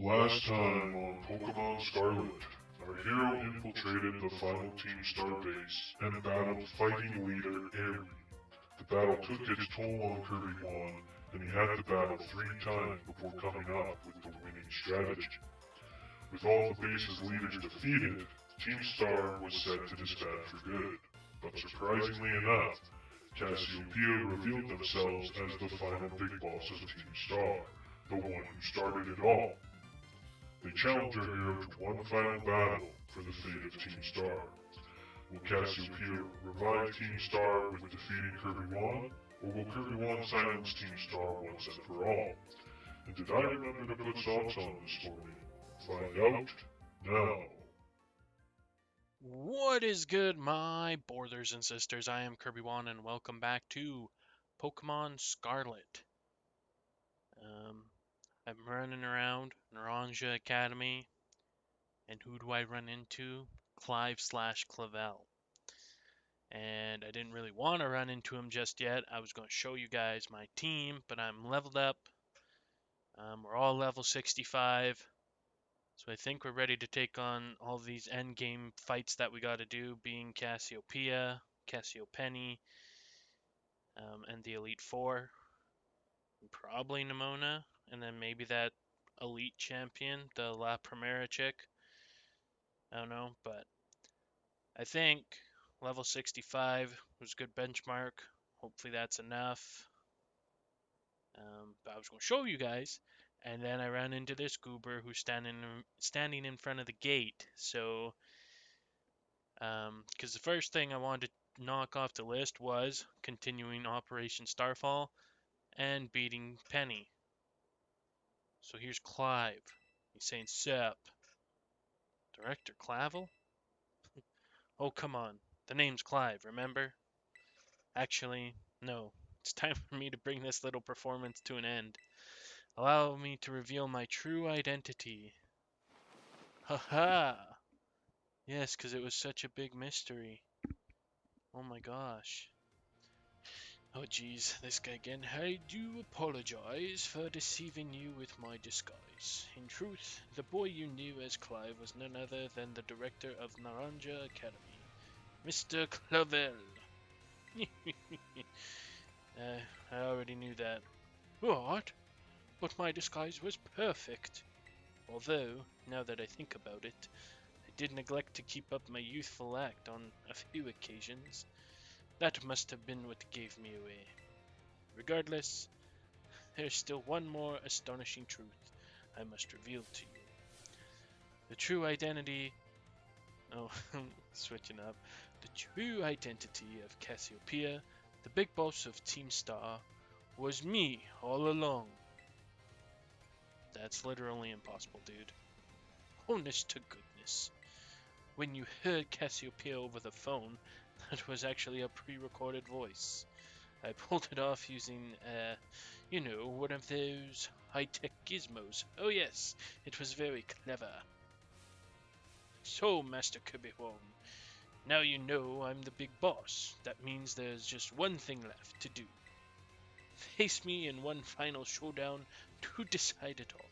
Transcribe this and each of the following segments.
Last time on Pokémon Scarlet, our hero infiltrated the final Team Star base and battled fighting leader Aerie. The battle took its toll on Kirby-Wan, and he had to battle 3 times before coming up with the winning strategy. With all the base's leaders defeated, Team Star was set to disband for good. But surprisingly enough, Cassiopeia revealed themselves as the final big boss of Team Star, the one who started it all. They challenge our hero to one final battle for the fate of Team Star. Will Cassiopeia revive Team Star with defeating Kirby-Wan, or will Kirby-Wan silence Team Star once and for all? And did I remember to put socks on this morning? Find out now. What is good, my brothers and sisters? I am Kirby-Wan, and welcome back to Pokémon Scarlet. I'm running around Naranja Academy, and who do I run into? Clive/Clavel. And I didn't really want to run into him just yet. I was going to show you guys my team, but I'm leveled up. We're all level 65. So I think we're ready to take on all these endgame fights that we got to do, being Cassiopeia, Cassiopenny, and the Elite Four. And probably Nimona, and then maybe that Elite Champion, the La Primera chick. I don't know, but I think level 65 was a good benchmark. Hopefully that's enough. But I was going to show you guys, and then I ran into this goober who's standing in front of the gate. So, because the first thing I wanted to knock off the list was continuing Operation Starfall and beating Penny. So here's Clive. He's saying, "Sup, Director Clavel?" Oh, come on. The name's Clive, remember? Actually, no. It's time for me to bring this little performance to an end. Allow me to reveal my true identity. Haha! Yes, because it was such a big mystery. Oh my gosh. Oh jeez, this guy again. I do apologize for deceiving you with my disguise. In truth, the boy you knew as Clive was none other than the director of Naranja Academy, Mr. Clavel. I already knew that. What? But my disguise was perfect. Although, now that I think about it, I did neglect to keep up my youthful act on a few occasions. That must have been what gave me away. Regardless, there's still one more astonishing truth I must reveal to you. The true identity... Oh, switching up. The true identity of Cassiopeia, the big boss of Team Star, was me all along. That's literally impossible, dude. Honest to goodness. When you heard Cassiopeia over the phone, that was actually a pre-recorded voice. I pulled it off using, one of those high-tech gizmos. Oh yes, it was very clever. So, Master Kirby-Wan, now you know I'm the big boss. That means there's just one thing left to do. Face me in one final showdown to decide it all.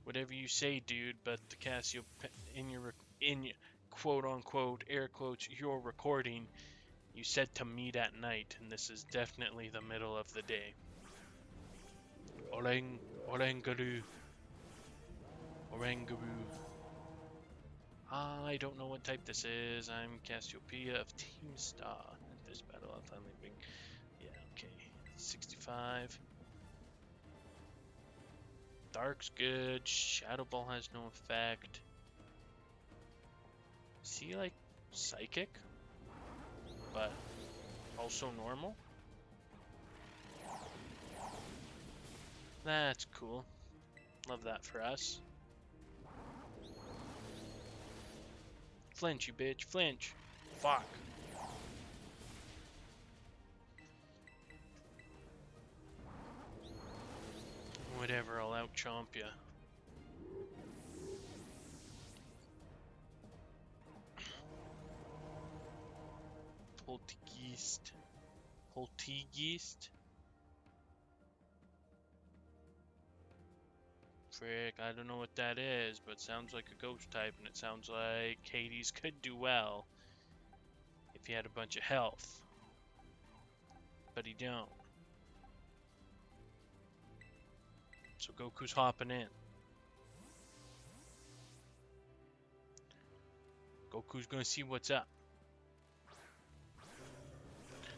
Whatever you say, dude, but the Cassiopeia in your quote-unquote, air quotes, your recording, you said to meet at night, and this is definitely the middle of the day. Orangaroo. I don't know what type this is. I'm Cassiopeia of Team Star. At this battle, I'll finally bring... Yeah, okay. 65. Dark's good. Shadow Ball has no effect. Is he like psychic? But also normal? That's cool. Love that for us. Flinch, you bitch. Flinch. Fuck. Whatever, I'll out-chomp ya. Poltergeist. Frick, I don't know what that is, but sounds like a ghost type, and it sounds like Hades could do well if he had a bunch of health. But he don't. So Goku's hopping in. Goku's gonna see what's up.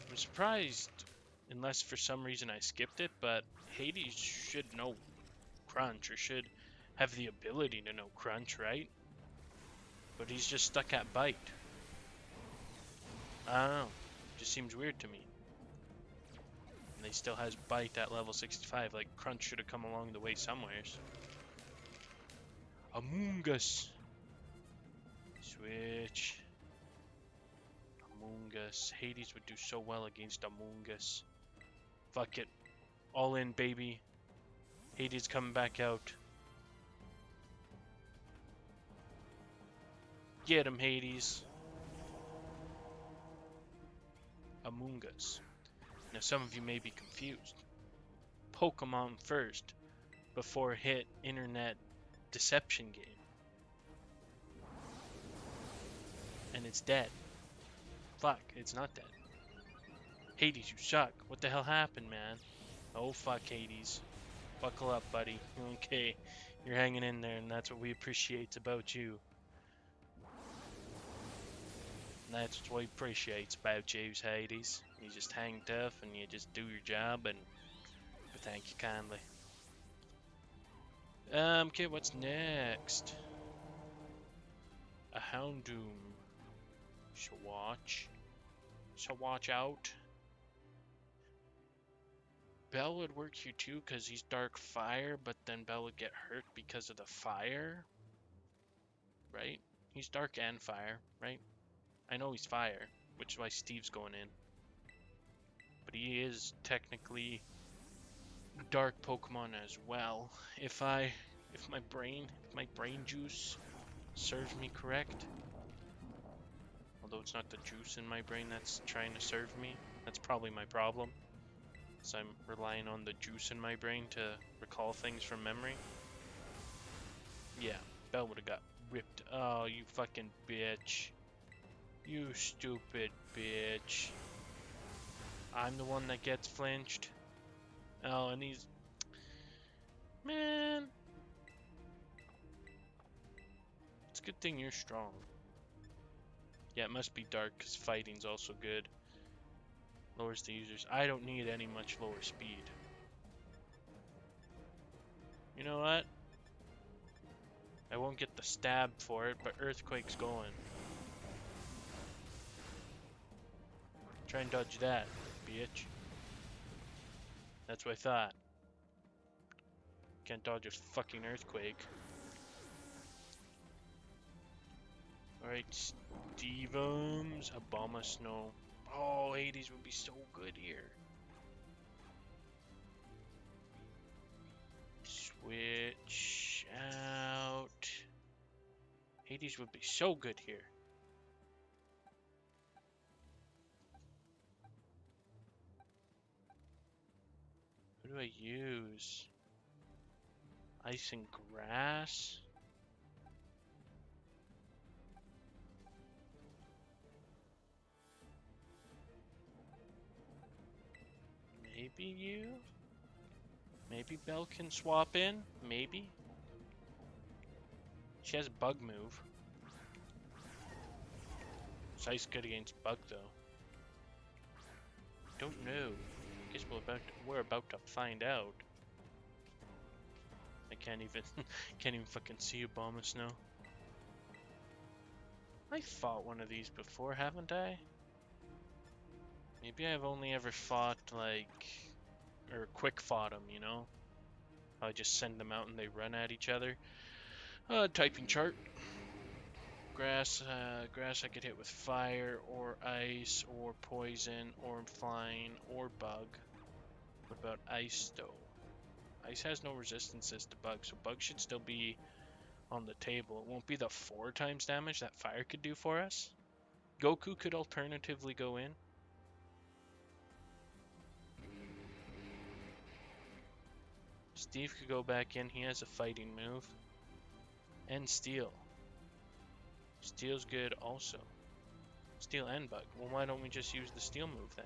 I'm surprised, unless for some reason I skipped it, but Hades should know Crunch, or should have the ability to know Crunch, right? But he's just stuck at Bite. I don't know. Just seems weird to me. And he still has Bite at level 65. Like, Crunch should have come along the way somewheres. Among Us. Switch. Among Us. Hades would do so well against Among Us. Fuck it. All in, baby. Hades coming back out. Get him, Hades. Among Us. Now, some of you may be confused. Pokemon first, before hit internet deception game. And it's dead. Fuck, it's not dead. Hades, you suck. What the hell happened, man? Oh, fuck, Hades. Buckle up, buddy. Okay, you're hanging in there, and that's what we appreciate about you. And that's what we appreciate about you, Hades. You just hang tough, and you just do your job, and we thank you kindly. Okay, what's next? A Houndoom. So watch out. Bell would work here too, because he's dark fire, but then Bell would get hurt because of the fire. Right? He's dark and fire, right? I know he's fire, which is why Steve's going in. But he is technically dark Pokemon as well. If my brain juice serves me correct. Although it's not the juice in my brain that's trying to serve me. That's probably my problem. So I'm relying on the juice in my brain to recall things from memory. Yeah, Bell would have got ripped. Oh, you fucking bitch. You stupid bitch. I'm the one that gets flinched. Oh, and he's... Man. It's a good thing you're strong. Yeah, it must be dark because fighting's also good. Lowers the users. I don't need any much lower speed. You know what? I won't get the stab for it, but Earthquake's going. Try and dodge that, bitch. That's what I thought. Can't dodge a fucking Earthquake. Alright, Steveums. Abomasnow. Oh, Hades would be so good here. Switch out. Hades would be so good here. What do I use? Ice and grass? Maybe you? Maybe Belle can swap in? Maybe? She has a bug move. It's ice good against bug though. Don't know. Guess we're about to find out. I can't even fucking see Abomasnow. I fought one of these before, haven't I? Maybe I've only ever fought like, or quick fought them, you know? I just send them out and they run at each other. Typing chart. Grass I could hit with fire, or ice, or poison, or flying, or bug. What about ice though? Ice has no resistances to bug, so bug should still be on the table. It won't be the 4 times damage that fire could do for us. Goku could alternatively go in. Steve could go back in. He has a fighting move. And Steel. Steel's good also. Steel and Bug. Well, why don't we just use the Steel move then?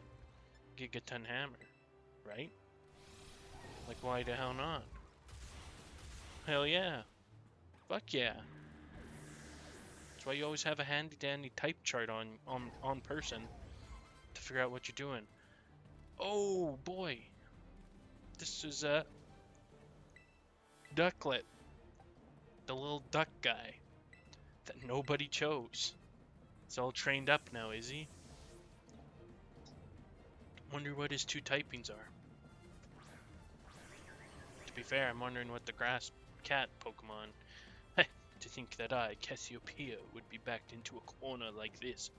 Gigaton Hammer, right? Like, why the hell not? Hell yeah. Fuck yeah. That's why you always have a handy dandy type chart on person to figure out what you're doing. Oh boy. This is Ducklet. The little duck guy that nobody chose. He's all trained up now, is he? Wonder what his two typings are. To be fair, I'm wondering what the grass cat Pokemon. To think that I, Cassiopeia, would be backed into a corner like this.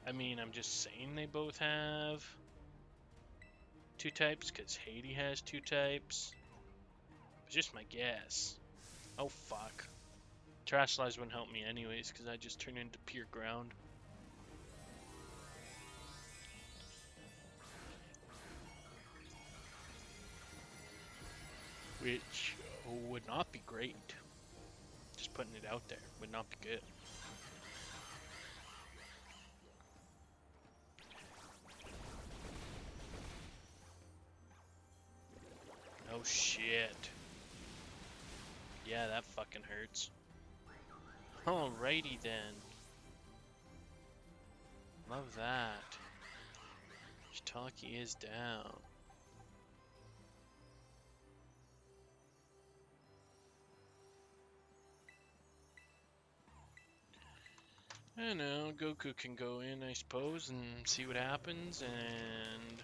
I mean, I'm just saying they both have two types, because Haiti has two types. It's just my guess. Oh, fuck. Terastallize wouldn't help me anyways, because I just turn into pure ground. Which would not be great. Just putting it out there. Would not be good. Oh shit. Yeah, that fucking hurts. Alrighty then. Love that. Shiitake is down. I know, Goku can go in, I suppose, and see what happens, and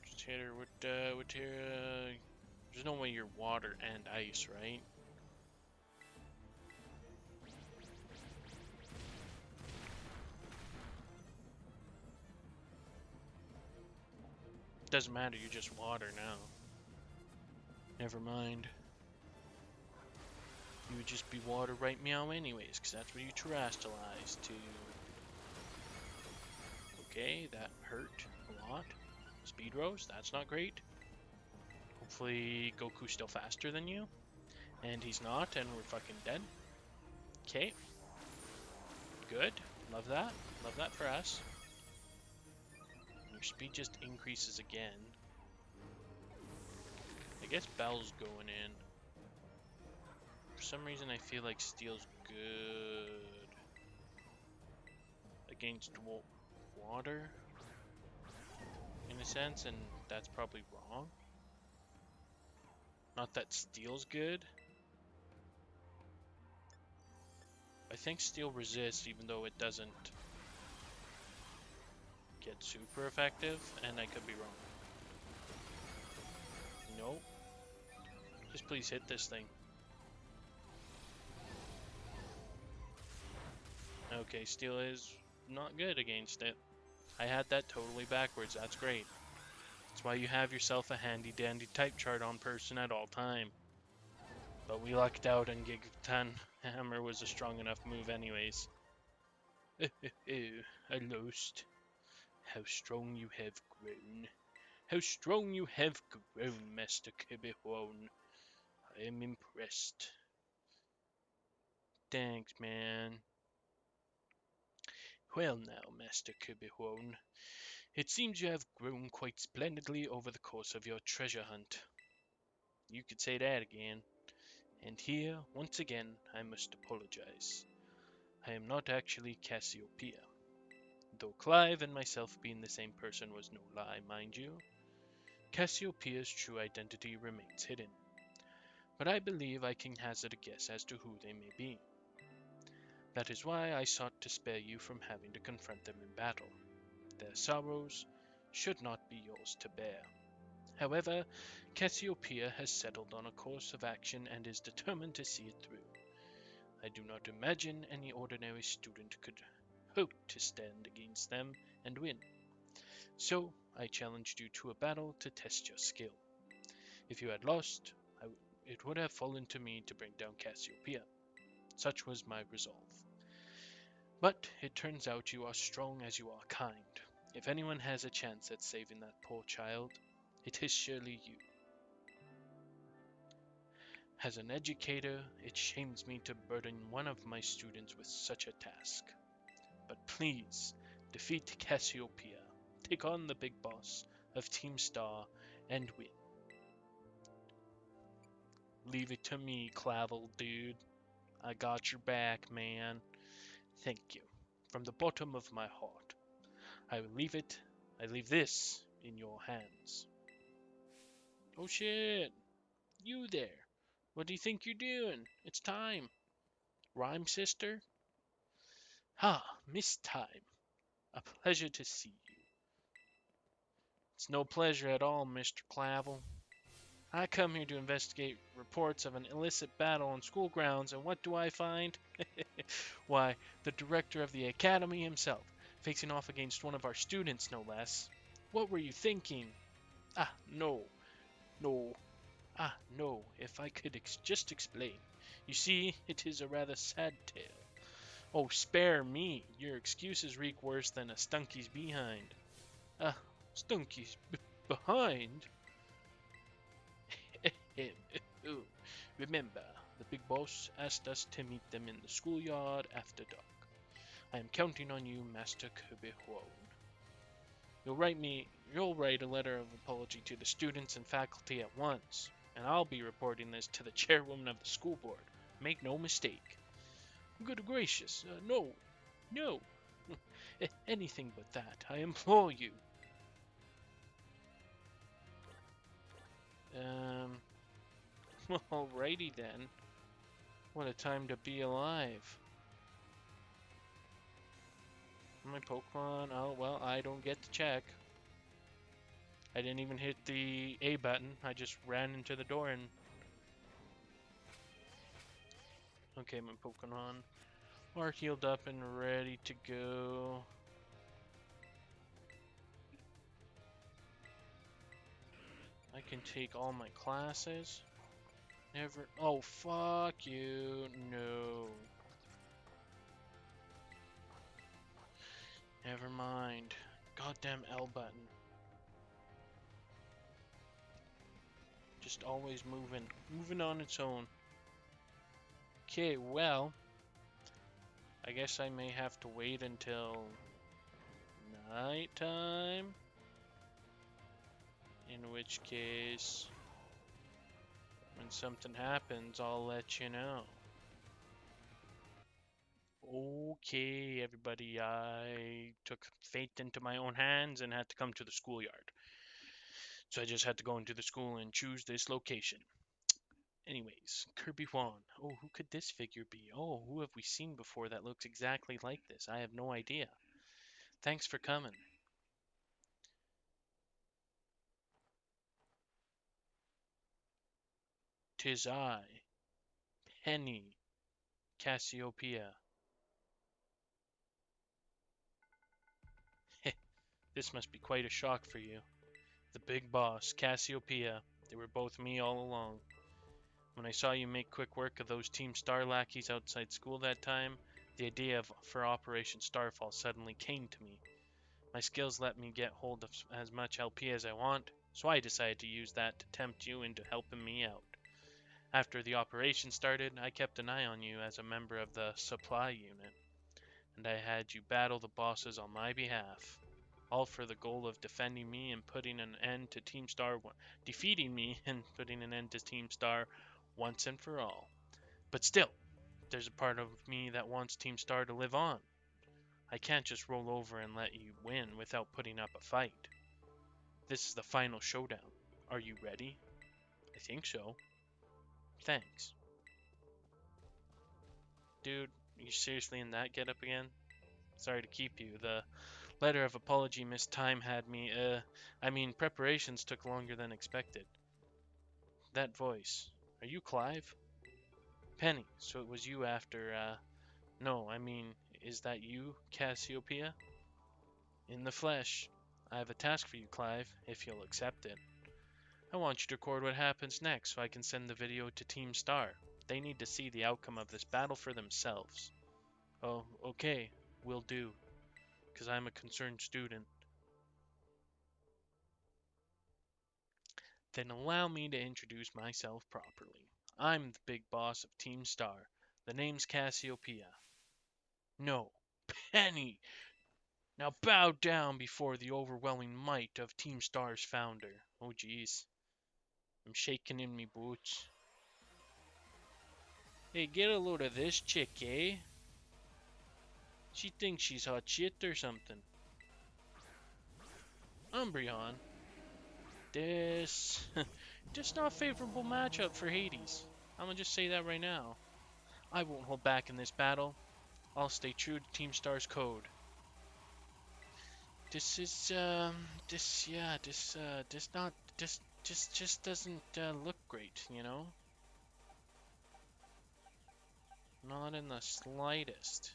just hit her with there's no way you're water and ice, right? Doesn't matter, you're just water now. Never mind. You would just be water right meow anyways, because that's what you terastallize to. Okay, that hurt a lot. Speed Rose, that's not great. Hopefully Goku's still faster than you. And he's not, and we're fucking dead. Okay. Good. Love that. Love that for us. Your speed just increases again. I guess Bell's going in. For some reason I feel like Steel's good against water, in a sense, and that's probably wrong. Not that Steel's good. I think Steel resists even though it doesn't get super effective, and I could be wrong. Nope. Just please hit this thing. Okay, Steel is not good against it. I had that totally backwards, that's great. That's why you have yourself a handy dandy type chart on person at all time. But we lucked out and Gigaton Hammer was a strong enough move anyways. I lost. How strong you have grown. How strong you have grown, Master Kibihone. I am impressed. Thanks, man. Well now, Master Kibihone. It seems you have grown quite splendidly over the course of your treasure hunt. You could say that again. And here, once again, I must apologize. I am not actually Cassiopeia. Though Clive and myself being the same person was no lie, mind you, Cassiopeia's true identity remains hidden. But I believe I can hazard a guess as to who they may be. That is why I sought to spare you from having to confront them in battle. Their sorrows should not be yours to bear. However, Cassiopeia has settled on a course of action and is determined to see it through. I do not imagine any ordinary student could hope to stand against them and win. So, I challenged you to a battle to test your skill. If you had lost, it would have fallen to me to bring down Cassiopeia. Such was my resolve. But it turns out you are strong as you are kind. If anyone has a chance at saving that poor child, it is surely you. As an educator, it shames me to burden one of my students with such a task. But please, defeat Cassiopeia, take on the big boss of Team Star, and win. Leave it to me, Clavel dude. I got your back, man. Thank you. From the bottom of my heart. I leave this in your hands. Oh shit! You there! What do you think you're doing? It's time. Rhyme sister? Ah, Miss Time. A pleasure to see you. It's no pleasure at all, Mr. Clavel. I come here to investigate reports of an illicit battle on school grounds, and what do I find? Why, the director of the academy himself, facing off against one of our students, no less. What were you thinking? Ah, no. No. Ah, no. If I could just explain. You see, it is a rather sad tale. Oh, spare me. Your excuses reek worse than a stunky's behind. Ah, stunky's behind? Remember, the big boss asked us to meet them in the schoolyard after dark. I am counting on you, Master Kirby Huon. You'll write a letter of apology to the students and faculty at once, and I'll be reporting this to the chairwoman of the school board. Make no mistake. Good gracious, no, anything but that, I implore you. Alrighty then. What a time to be alive. My Pokemon, oh well, I don't get to check. I didn't even hit the A button, I just ran into the door and... Okay, my Pokemon are healed up and ready to go. I can take all my classes. Never... Oh, fuck you. No. Never mind. Goddamn L button. Just always moving. Moving on its own. Okay, well. I guess I may have to wait until nighttime. In which case, when something happens, I'll let you know. Okay, everybody, I took fate into my own hands and had to come to the schoolyard. So I just had to go into the school and choose this location. Anyways, Kirby Juan. Oh, who could this figure be? Oh, who have we seen before that looks exactly like this? I have no idea. Thanks for coming. Tis I, Penny, Cassiopeia. This must be quite a shock for you. The big boss, Cassiopeia. They were both me all along. When I saw you make quick work of those Team Star lackeys outside school that time, the idea for Operation Starfall suddenly came to me. My skills let me get hold of as much LP as I want, so I decided to use that to tempt you into helping me out. After the operation started, I kept an eye on you as a member of the supply unit, and I had you battle the bosses on my behalf, all for the goal of defending me and putting an end to Team Star, defeating me and putting an end to Team Star once and for all. But still, there's a part of me that wants Team Star to live on. I can't just roll over and let you win without putting up a fight. This is the final showdown. Are you ready? I think so. Thanks. Dude, you seriously in that getup again? Sorry to keep you. The letter of apology Miss Time had me, preparations took longer than expected. That voice. Are you Clive? Penny, so it was you after, no, is that you, Cassiopeia? In the flesh. I have a task for you, Clive, if you'll accept it. I want you to record what happens next so I can send the video to Team Star. They need to see the outcome of this battle for themselves. Oh, okay, will do. 'Cause I'm a concerned student. Then allow me to introduce myself properly. I'm the big boss of Team Star. The name's Cassiopeia. No, Penny! Now bow down before the overwhelming might of Team Star's founder. Oh jeez. I'm shaking in me boots. Hey, get a load of this chick, eh? She thinks she's hot shit or something. Umbreon. This... just not a favorable matchup for Hades. I'm gonna just say that right now. I won't hold back in this battle. I'll stay true to Team Star's code. This is, just doesn't look great, you know? Not in the slightest.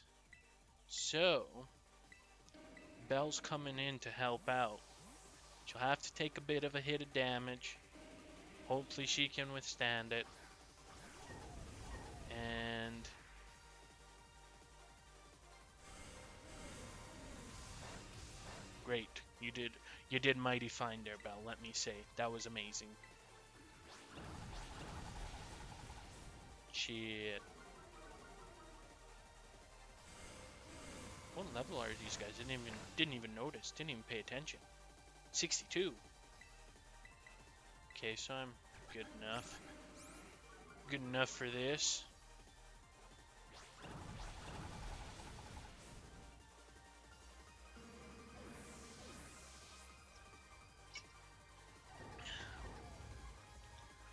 So, Belle's coming in to help out. She'll have to take a bit of a hit of damage. Hopefully she can withstand it. And great. You did mighty fine there, Belle, let me say. That was amazing. Shit. What level are these guys? Didn't even notice. Didn't even pay attention. 62. Okay, so I'm good enough. Good enough for this.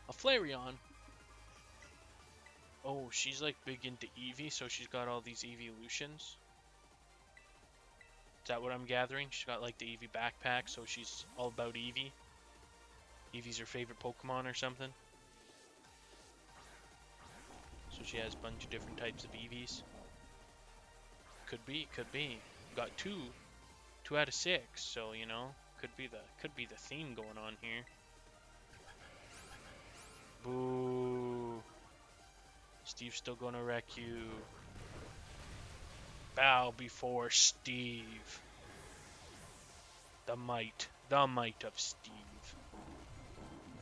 A Flareon. Oh, she's like big into Eevee, so she's got all these evolutions. Is that what I'm gathering? She's got like the Eevee backpack, so she's all about Eevee. Eevee's her favorite Pokemon or something. So she has a bunch of different types of Eevees. Could be, could be. Got two out of 6, so you know, could be the theme going on here. Boo. Steve's still gonna wreck you. Bow before Steve. The might of Steve.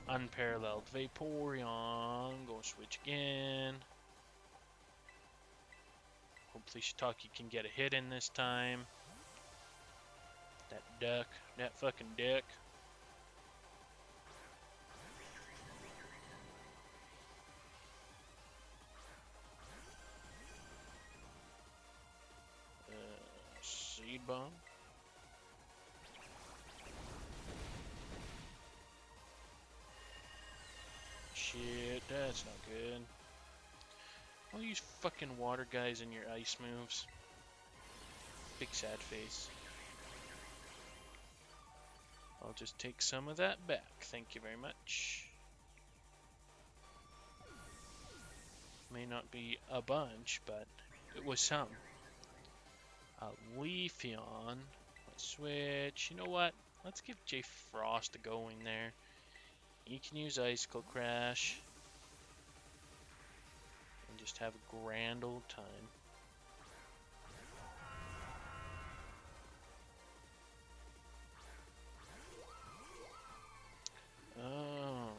Unparalleled Vaporeon. Go switch again. Hopefully Shiitake can get a hit in this time. That duck. That fucking duck. Seed bomb. Shit, that's not good. All these fucking water guys and your ice moves. Big sad face. I'll just take some of that back. Thank you very much. May not be a bunch, but it was some. A Leafeon. Let's switch. You know what? Let's give J Frost a go in there. He can use Icicle Crash. And just have a grand old time. Oh.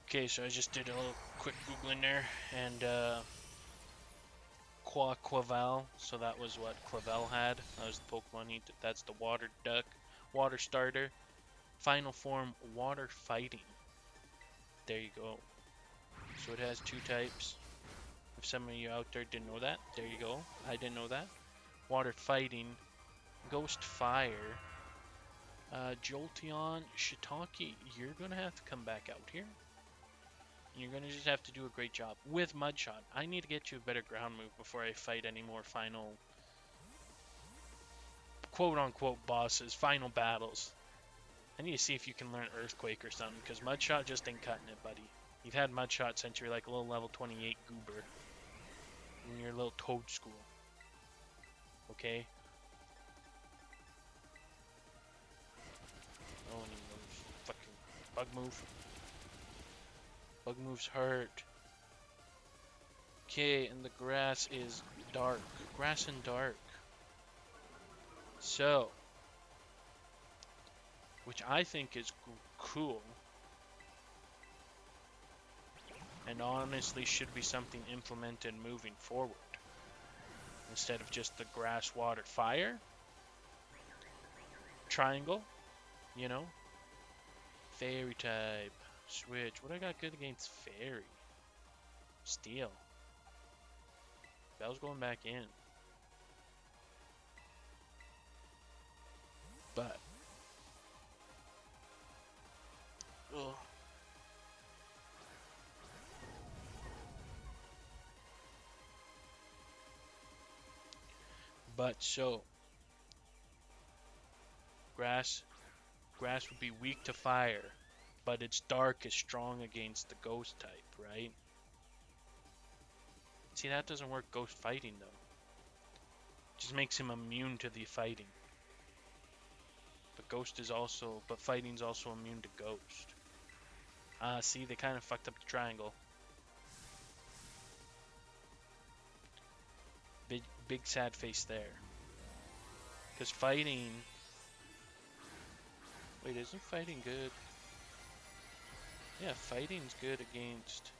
Okay, so I just did a little quick Googling there, and Quaval, so that was what Clavel had. That was the Pokemon that's the water duck, water starter. Final form, water fighting. There you go. So it has 2 types. If some of you out there didn't know that, there you go. I didn't know that. Water fighting, Ghost Fire, Jolteon, Shiitake. You're gonna have to come back out here. You're gonna just have to do a great job with Mudshot. I need to get you a better ground move before I fight any more final quote-unquote bosses, final battles. I need to see if you can learn Earthquake or something, because Mudshot just ain't cutting it, buddy. You've had Mudshot since you're like a little level 28 goober. And you're a little toad school. Okay? Oh, and he fucking bug move. Bug moves hurt. Okay, and the grass is dark. Grass and dark. So, which I think is cool, and honestly should be something implemented moving forward, instead of just the grass, water, fire triangle, you know? Fairy type. Switch. What I got good against fairy? Steel. Bell's going back in. But. Ugh. But so. Grass. Grass would be weak to fire. But its dark is strong against the ghost type, right? See, that doesn't work ghost fighting though. Just makes him immune to the fighting. But fighting's also immune to ghost. See, they kind of fucked up the triangle. Big sad face there. Because fighting... Wait, isn't fighting good? Yeah, fighting's good against...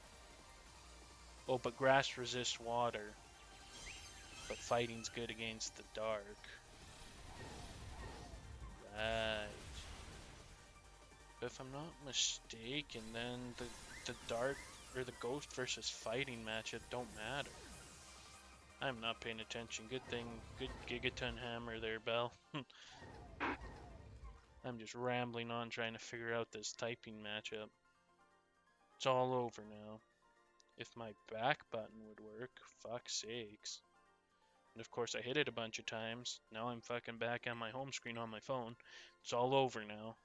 Oh, but grass resists water. But fighting's good against the dark. Right. But if I'm not mistaken, then the dark or the ghost versus fighting matchup don't matter. I'm not paying attention. Good thing, good gigaton hammer there, Bell. I'm just rambling on trying to figure out this typing matchup. It's all over now. If my back button would work, fuck's sakes. And of course I hit it a bunch of times. Now I'm fucking back on my home screen on my phone. It's all over now.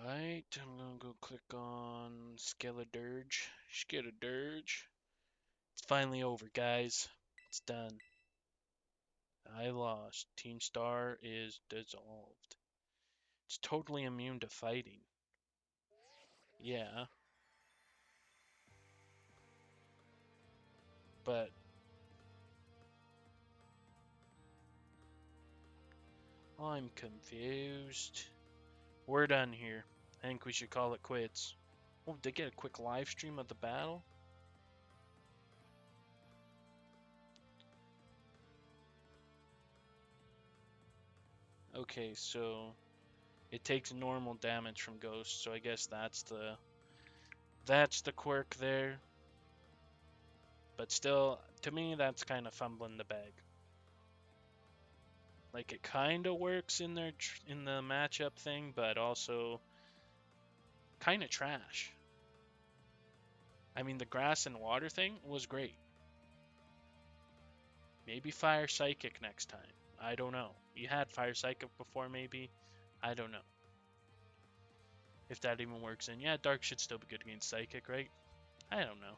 Right, I'm gonna go click on Skeledirge. Skeledirge. It's finally over, guys. It's done. I lost. Team Star is dissolved. It's totally immune to fighting. Yeah. But I'm confused. We're done here. I think we should call it quits. Oh, did they get a quick live stream of the battle? Okay, so it takes normal damage from ghosts, so I guess that's the quirk there. But still, to me, that's kind of fumbling the bag. Like, it kind of works in the matchup thing, but also kind of trash. I mean, the grass and water thing was great. Maybe Fire Psychic next time. I don't know. You had Fire Psychic before, maybe. I don't know. If that even works, and yeah, Dark should still be good against Psychic, right? I don't know.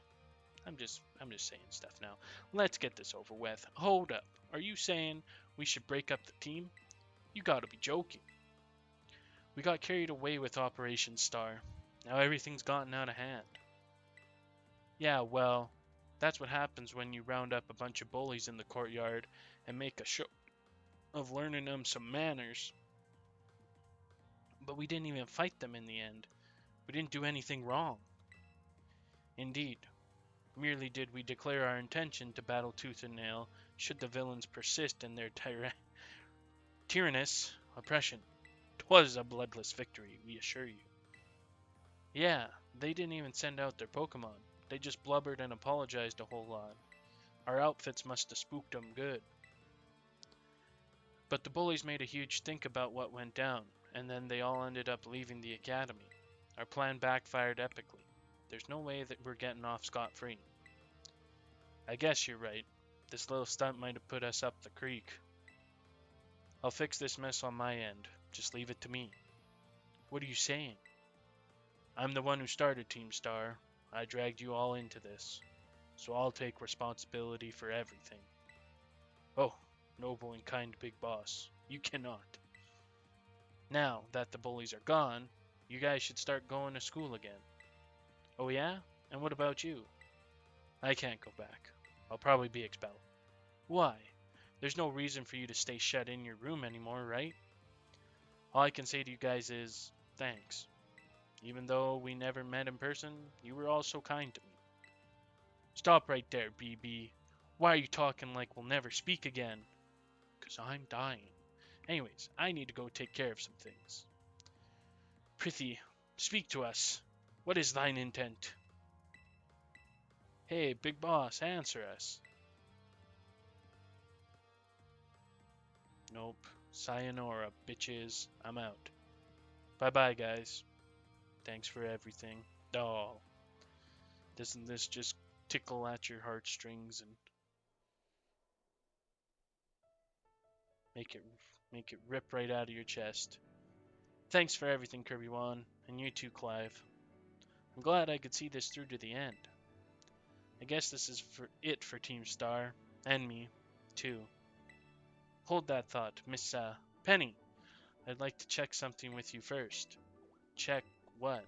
I'm just saying stuff now. Let's get this over with. Hold up. Are you saying we should break up the team? You gotta be joking. We got carried away with Operation Star. Now everything's gotten out of hand. Yeah, well, that's what happens when you round up a bunch of bullies in the courtyard and make a show of learning them some manners. But we didn't even fight them in the end. We didn't do anything wrong. Indeed. Merely did we declare our intention to battle tooth and nail should the villains persist in their tyrannous oppression. 'Twas a bloodless victory, we assure you. Yeah, they didn't even send out their Pokémon. They just blubbered and apologized a whole lot. Our outfits must have spooked them good. But the bullies made a huge stink about what went down, and then they all ended up leaving the academy. Our plan backfired epically. There's no way that we're getting off scot-free. I guess you're right. This little stunt might have put us up the creek. I'll fix this mess on my end. Just leave it to me. What are you saying? I'm the one who started Team Star. I dragged you all into this. So I'll take responsibility for everything. Oh, noble and kind big boss. You cannot. Now that the bullies are gone, you guys should start going to school again. Oh yeah? And what about you? I can't go back. I'll probably be expelled. Why? There's no reason for you to stay shut in your room anymore, right? All I can say to you guys is thanks. Even though we never met in person, you were all so kind to me. Stop right there, BB. Why are you talking like we'll never speak again? 'Cause I'm dying. Anyways, I need to go take care of some things. Prithee, speak to us. What is thine intent? Hey, big boss, answer us. Nope. Sayonara, bitches. I'm out. Bye-bye, guys. Thanks for everything. Oh, doesn't this just tickle at your heartstrings and make it rip right out of your chest? Thanks for everything, Kirby-wan, and you too, Clive. I'm glad I could see this through to the end. I guess this is it for Team Star, and me, too. Hold that thought, Miss, Penny. I'd like to check something with you first. Check what?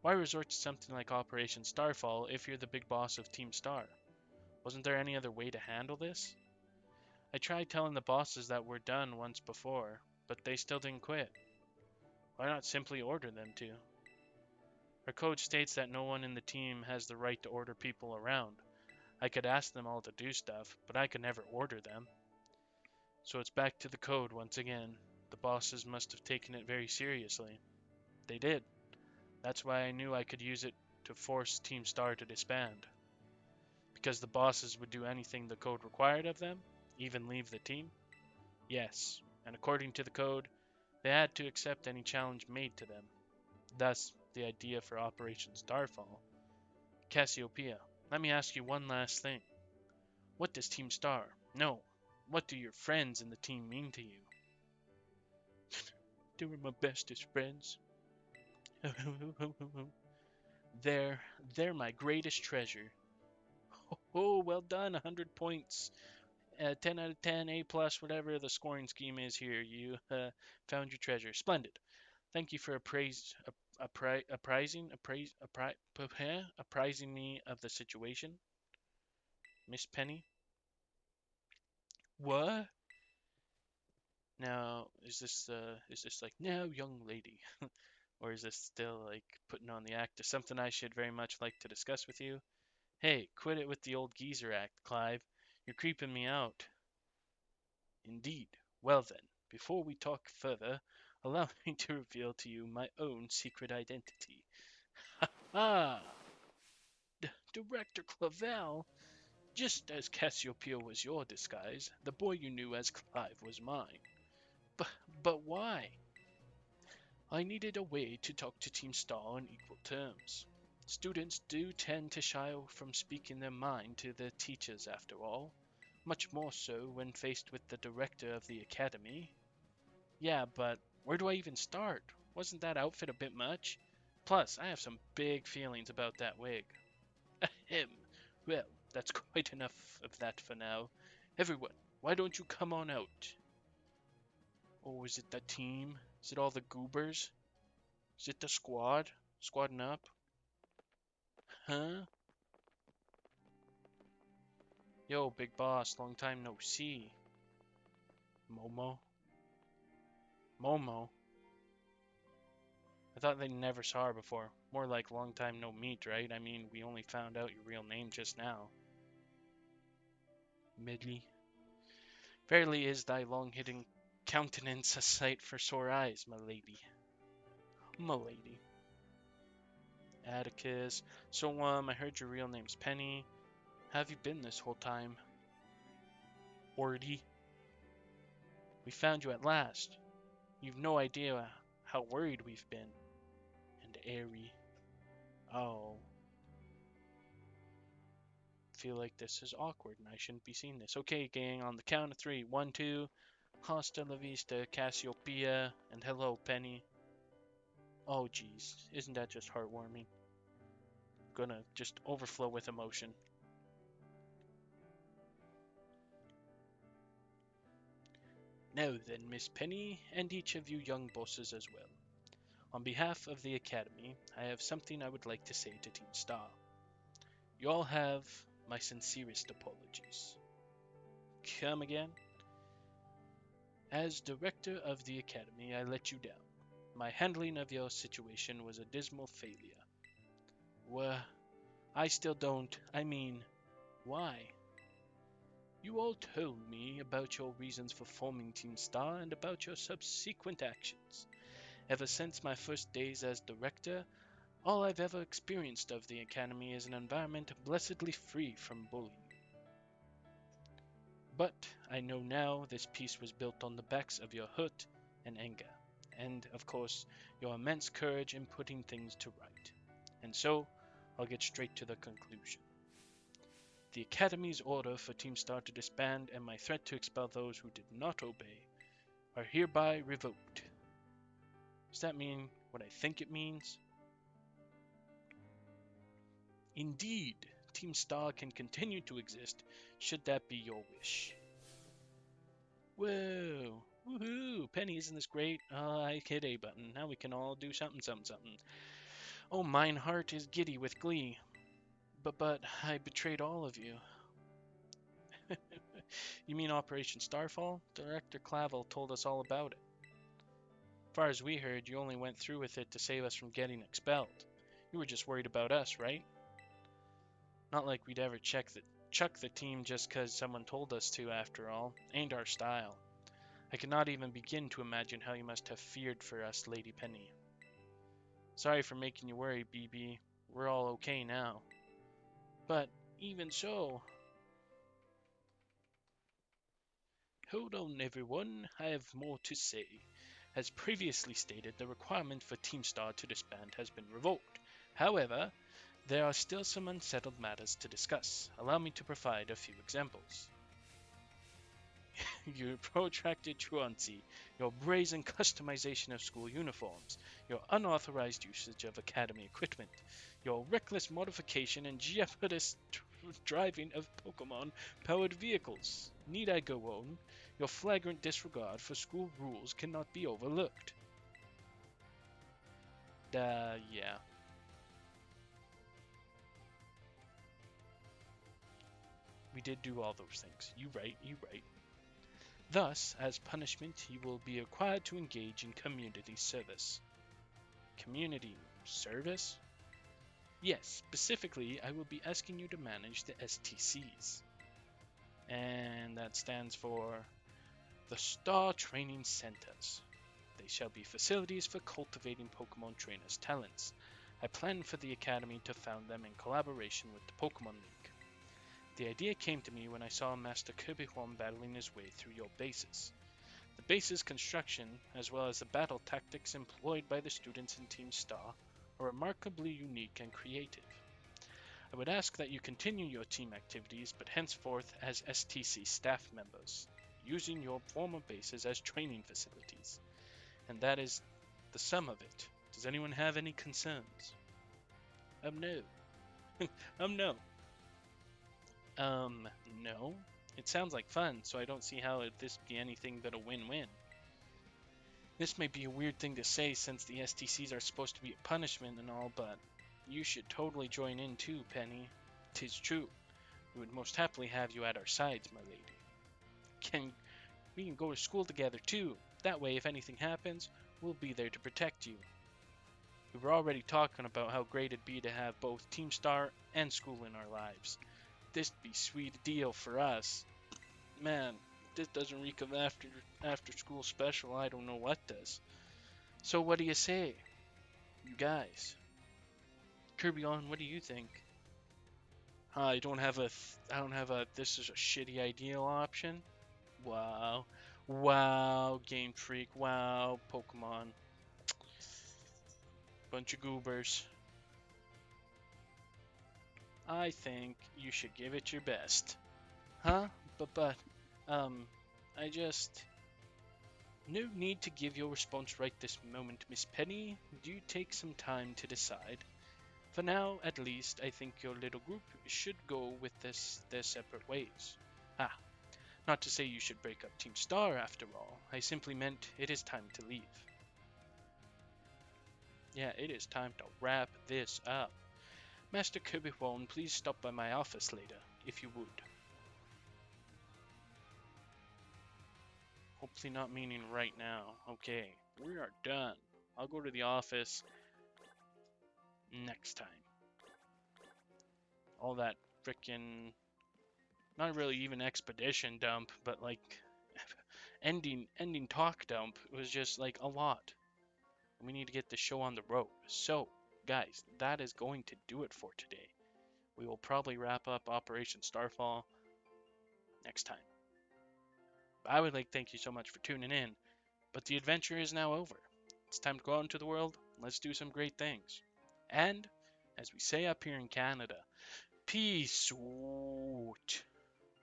Why resort to something like Operation Starfall if you're the big boss of Team Star? Wasn't there any other way to handle this? I tried telling the bosses that we're done once before, but they still didn't quit. Why not simply order them to? Our code states that no one in the team has the right to order people around. I could ask them all to do stuff, but I could never order them. So it's back to the code once again. The bosses must have taken it very seriously. They did. That's why I knew I could use it to force Team Star to disband. Because the bosses would do anything the code required of them, even leave the team? Yes, and according to the code, they had to accept any challenge made to them. Thus, the idea for Operation Starfall. Cassiopeia, let me ask you one last thing. What does Team Star, no, what do your friends in the team mean to you? They were my bestest friends. they're my greatest treasure. Oh, well done, 100 points. 10 out of 10, A plus, whatever the scoring scheme is here. You found your treasure. Splendid. Thank you for apprising me of the situation, Miss Penny. What? Now, is this like now, young lady, or is this still like putting on the act? Is something I should very much like to discuss with you? Hey, quit it with the old geezer act, Clive. You're creeping me out. Indeed. Well then, before we talk further, allow me to reveal to you my own secret identity. Ah, Director Clavel. Just as Cassiopeia was your disguise, the boy you knew as Clive was mine. But, but why? I needed a way to talk to Team Star on equal terms. Students do tend to shy from speaking their mind to their teachers after all, much more so when faced with the director of the academy. Yeah, but where do I even start? Wasn't that outfit a bit much? Plus, I have some big feelings about that wig. Ahem. Well, that's quite enough of that for now. Everyone, why don't you come on out? Oh, is it the team? Is it all the goobers? Is it the squad? Squadding up? Huh? Yo, big boss, long time no see. Momo? Momo? I thought they never saw her before. More like long time no meet, right? I mean, we only found out your real name just now. Medley. Verily is thy long-hidden countenance a sight for sore eyes, my lady. My lady. Atticus. So, I heard your real name's Penny. How have you been this whole time? Ordy. We found you at last. You've no idea how worried we've been. And airy. Oh. Feel like this is awkward and I shouldn't be seeing this. Okay, gang, on the count of 3. 1, 2. Hasta la vista, Cassiopeia. And hello, Penny. Oh, geez. Isn't that just heartwarming? Gonna just overflow with emotion. Now then, Miss Penny, and each of you young bosses as well. On behalf of the Academy, I have something I would like to say to Team Star. You all have my sincerest apologies. Come again? As director of the academy, I let you down. My handling of your situation was a dismal failure. Well, I still don't. I mean, why? You all told me about your reasons for forming Team Star and about your subsequent actions. Ever since my first days as director, all I've ever experienced of the academy is an environment blessedly free from bullying. But I know now this peace was built on the backs of your hurt and anger, and, of course, your immense courage in putting things to right. And so, I'll get straight to the conclusion. The Academy's order for Team Star to disband and my threat to expel those who did not obey are hereby revoked. Does that mean what I think it means? Indeed, Team Star can continue to exist should that be your wish. Whoa! Woohoo! Penny, isn't this great? I hit A button. Now we can all do something. Oh, mine heart is giddy with glee. But I betrayed all of you. You mean Operation Starfall? Director Clavel told us all about it. As far as we heard, you only went through with it to save us from getting expelled. You were just worried about us, right? Not like we'd ever chuck the team just 'cause someone told us to, after all. Ain't our style. I cannot even begin to imagine how you must have feared for us, Lady Penny. Sorry for making you worry, BB. We're all okay now. But even so... Hold on, everyone. I have more to say. As previously stated, the requirement for Team Star to disband has been revoked. However, there are still some unsettled matters to discuss. Allow me to provide a few examples. Your protracted truancy, your brazen customization of school uniforms, your unauthorized usage of academy equipment, your reckless modification and jeopardous driving of Pokemon-powered vehicles. Need I go on? Your flagrant disregard for school rules cannot be overlooked. Yeah. We did do all those things. You right. Thus, as punishment, you will be required to engage in community service. Community service? Yes, specifically, I will be asking you to manage the STCs. And that stands for the Star Training Centers. They shall be facilities for cultivating Pokemon trainers' talents. I plan for the Academy to found them in collaboration with the Pokemon League. The idea came to me when I saw Master Kirby Horn battling his way through your bases. The base's construction, as well as the battle tactics employed by the students in Team Star, are remarkably unique and creative. I would ask that you continue your team activities, but henceforth as STC staff members, using your former bases as training facilities. And that is the sum of it. Does anyone have any concerns? No. No. No. It sounds like fun, so I don't see how this be anything but a win-win. This may be a weird thing to say since the STCs are supposed to be a punishment and all, but you should totally join in too, Penny. 'Tis true. We would most happily have you at our sides, my lady. We can go to school together too. That way, if anything happens, we'll be there to protect you. We were already talking about how great it'd be to have both Team Star and school in our lives. This'd be sweet deal for us. Man, this doesn't reek of after school special. I don't know what does. So what do you say? You guys. Kirby on, what do you think? I don't have a this is a shitty ideal option. Wow. Wow, Game Freak. Wow, Pokemon. Bunch of goobers. I think you should give it your best. Huh? But, I just... No need to give your response right this moment, Miss Penny. Do take some time to decide. For now, at least, I think your little group should go with their separate ways. Not to say you should break up Team Star after all. I simply meant it is time to leave. Yeah, it is time to wrap this up. Master Kirby Wone, please stop by my office later, if you would. Hopefully not meaning right now. Okay, we are done. I'll go to the office next time. All that frickin' not really even expedition dump, but like ending talk dump was just like a lot. We need to get the show on the road. So, guys, that is going to do it for today. We will probably wrap up Operation Starfall next time. I would like to thank you so much for tuning in, but the adventure is now over. It's time to go out into the world. Let's do some great things. And, as we say up here in Canada, peace out.